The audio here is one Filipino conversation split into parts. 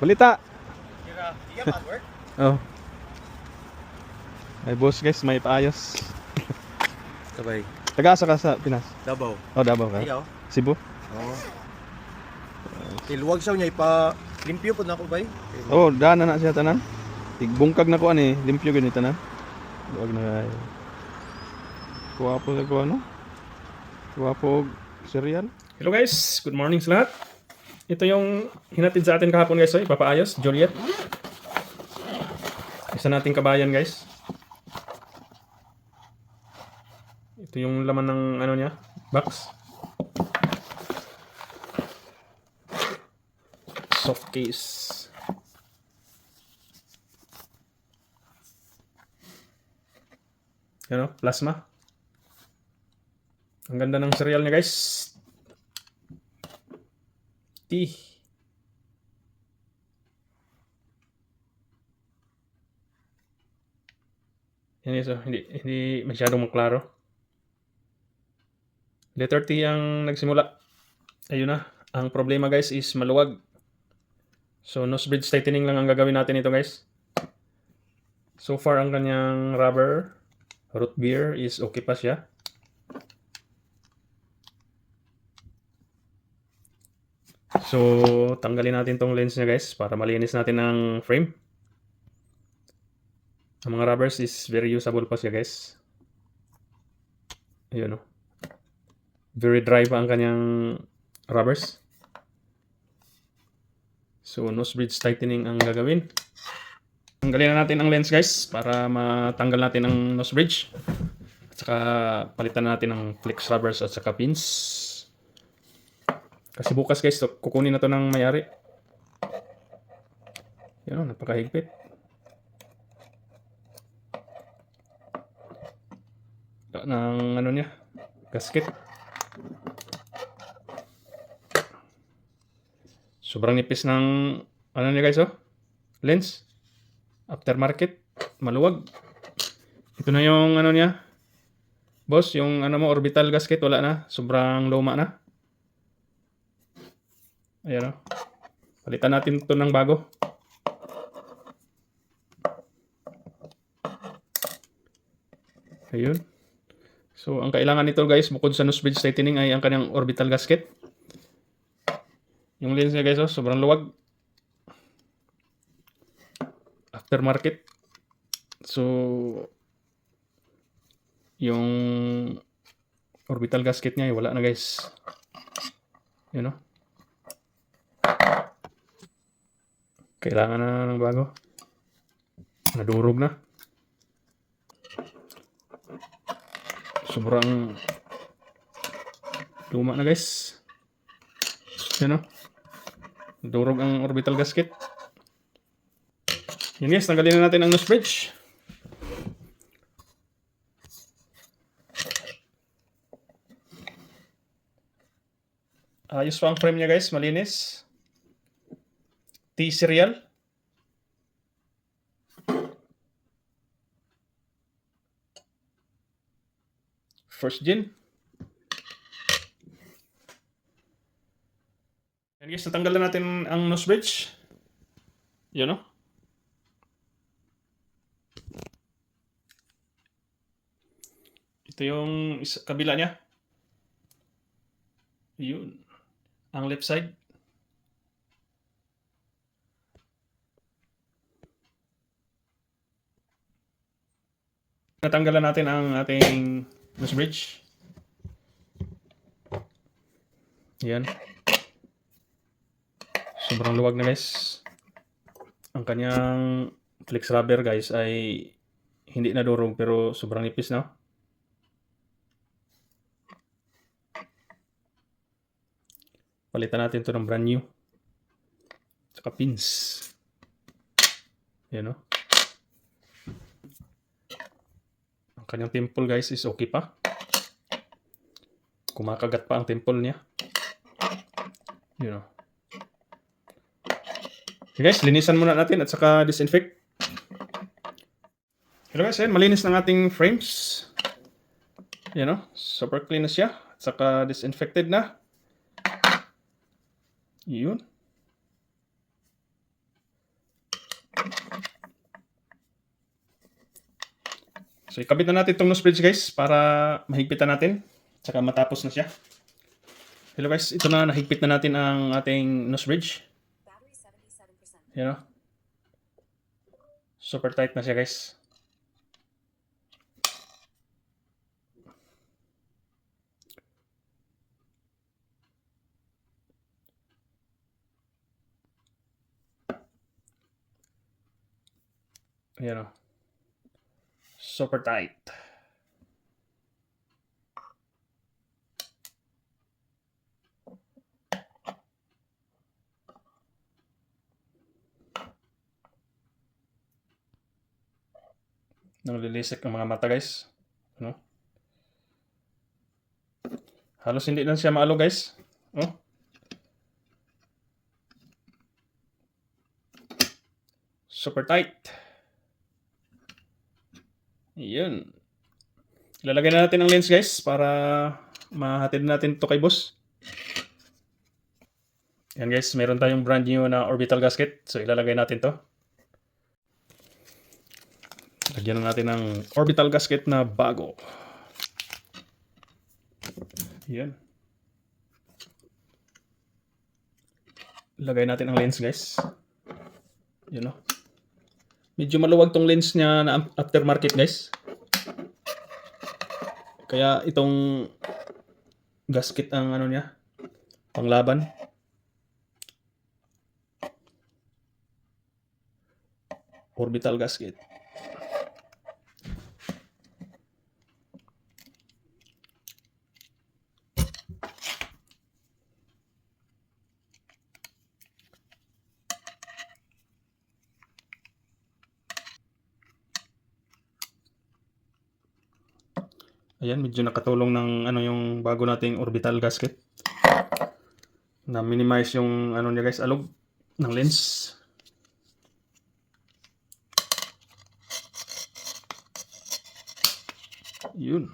Balita. Iya, password? Oh. Ay boss guys, may paayos. Sabay. Taga-asa ka sa Pinas? Davao. Oh, Davao ka? Ikaw? Cebu? Oo. Iluwag siya niya ipa limpyo po na ako bay. Oh, daan na siya tanan. Tigbungkag na ko ani, limpyo gani tanan. Wag na ay. Kuha po sa kuha no? Kuha po cereal. Hello guys, good morning sa lahat. Ito yung hinatid sa atin kahapon guys, ipapaayos, Juliet. Isa nating kabayan guys. Ito yung laman ng ano niya, box. Soft case. Yan o, plasma. Ang ganda ng cereal niya guys. Tea. Yan so, hindi masyadong maklaro. Letter T ang nagsimula. Ayun na. Ang problema guys is maluwag. So nose bridge tightening lang ang gagawin natin ito guys. So far ang kanyang rubber root beer is okay pa siya. So tanggalin natin tong lens niya guys para malinis natin ang frame. Ang mga rubbers is very usable pa siya guys. Ayun o. Very dry pa ang kanyang rubbers. So nose bridge tightening ang gagawin. Tanggalin na natin ang lens guys para matanggal natin ang nose bridge. At saka palitan natin ang flex rubbers at saka pins. Kasi bukas guys, kukunin na to ng may-ari. Yan o, napakahigpit. Ng ano niya, gasket. Sobrang nipis ng ano niya guys lens. Aftermarket, maluwag. Ito na yung ano niya. Boss, yung ano mo orbital gasket wala na, sobrang luma na. Ayan o. Palitan natin ito ng bago. Ayun. So, ang kailangan nito guys, bukod sa nose bridge tightening ay ang kanyang orbital gasket. Yung lens niya guys, sobrang luwag. Aftermarket. So, yung orbital gasket niya ay wala na guys. Yun o. Kailangan na ng bago. Nadurog na. Sobrang luma na guys. Yan o. Durog ang orbital gasket. Yan guys, tanggalin na natin ang nose bridge. Ayos pa ang frame niya guys, malinis. T-serial. First gen. Yan guys, natanggal na natin ang nose bridge. Yun o. Ito yung kabila niya. Yun. Ang left side. Natanggalan natin ang ating nose bridge. Yan. Sobrang luwag na guys. Ang kanyang flex rubber guys ay hindi nadurog pero sobrang nipis na. Palitan natin ito ng brand new. Saka pins. Yan o. Ang kanyang temple guys is okay pa. Kumakagat pa ang temple niya. Yun o. Okay guys, linisan muna natin at saka disinfect. Hello guys, malinis ng ating frames. Yan o. Super clean na siya. At saka disinfected na. Yun. So ikabit na natin itong nose bridge guys para mahigpitan natin. Tsaka matapos na siya. Hello guys, ito na, nahigpit na natin ang ating nose bridge. Yan o. Super tight na siya guys. Yan o. Super tight. Nanglilisik ang mga mata guys. Ano? Halos hindi na siya maalo guys. Oh. Super tight. Yun. Ilalagay na natin ang lens guys para mahatid natin ito kay boss. Yan guys, meron tayong brand new na orbital gasket. So ilalagay natin to. Lagyan na natin ng orbital gasket na bago. Yan. Lagay natin ang lens guys. Yun o. Medyo maluwag tong lens niya na aftermarket guys. Kaya itong gasket ang ano niya, panglaban. Orbital gasket. Ayan, medyo nakatulong ng ano yung bago nating orbital gasket. Na minimize yung ano niya guys, alog ng lens. Yun.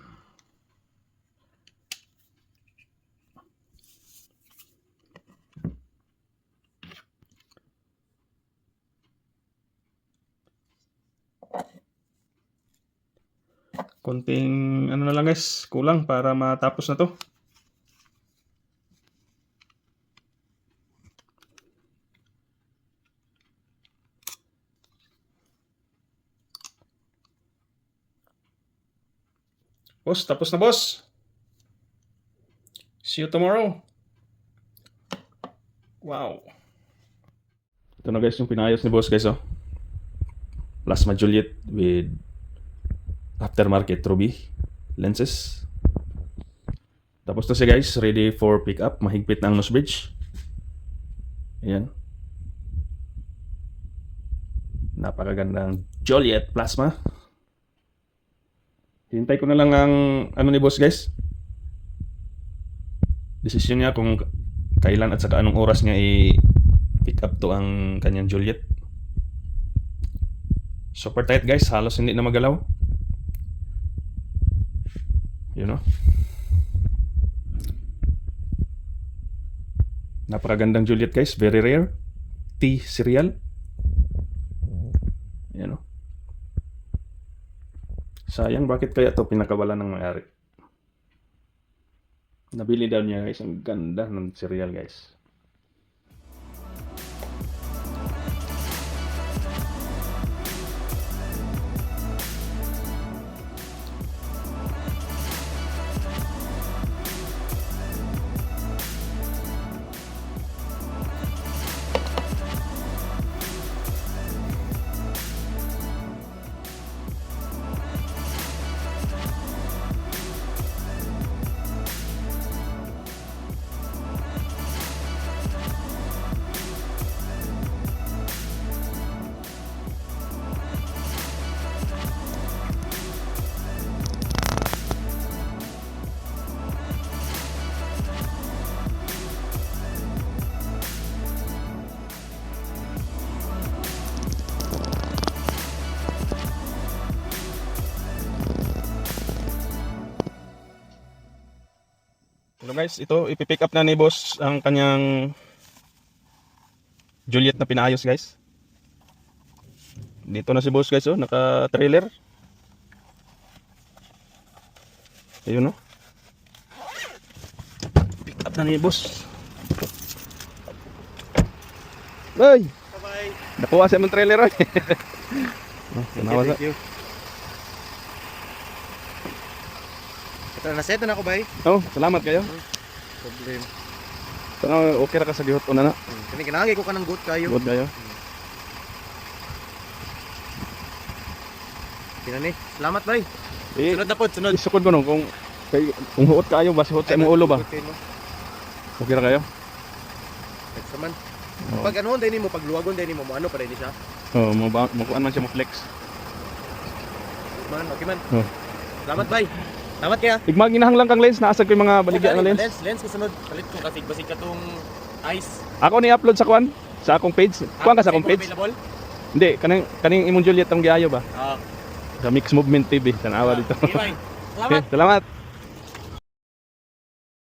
Konting ano na lang guys, kulang para matapos na to. Boss, tapos na boss. See you tomorrow. Wow. Ito na guys yung pinayos ni boss guys oh. Plasma Juliet with aftermarket Ruby lenses. Tapos to siya guys, ready for pick up. Mahigpit na ang nose bridge. Ayan. Napakagandang Juliet plasma. Hintay ko na lang ang ano ni boss guys. Desisyon niya kung kailan at saka anong oras niya i-pick up to ang kanyang Juliet. Super tight guys, halos hindi na magalaw. You know? Napakagandang Juliet guys, very rare. T serial. You know? Sayang, bakit kaya to pinakawalan ng may-ari? Nabili daw niya guys, ang ganda ng serial guys. Hello guys, ito ipipick up na ni boss ang kanyang Juliet na pinayos guys. Dito na si boss guys oh, naka-trailer. Ayun no. Pick up na ni boss. Ay! Bye-bye. Nakuha sa mong trailer oy. Oh, tanawa sa. Thank you. Ito na set na ako, bay. Oh, salamat kayo. Problem. Tanaw okay ra ka sa gihot una na. Kani kinahangay ko kanang goat kayo. Good kayo. Kinani. Salamat, bay. Eh, Sunod na po, sunod. isukod ko no kung huot kayo basi huot sa imong ulo ba. Okay ra kayo? Next naman. Oh. Pag ano, dahil mo, pag luwagon, dahil mo, ano pa rin siya. Oh, mo kuan man siya mo flex. Man, okay man. Oh. Salamat, bay. Salamat kaya. Igmag ginahanglang kang lens, naasag ko yung mga baligya nga lens. Lens ko sunod. Palit ko kasi basig ka tong ice. Ako ni upload sa kuan sa akong page. Kuan ka sa akong page? Available? Hindi, kaning imong Juliet tong giayo ba? Ah. Sa Mix Movement TV, tanawa dito. Okay, bay. Okay, Salamat. salamat.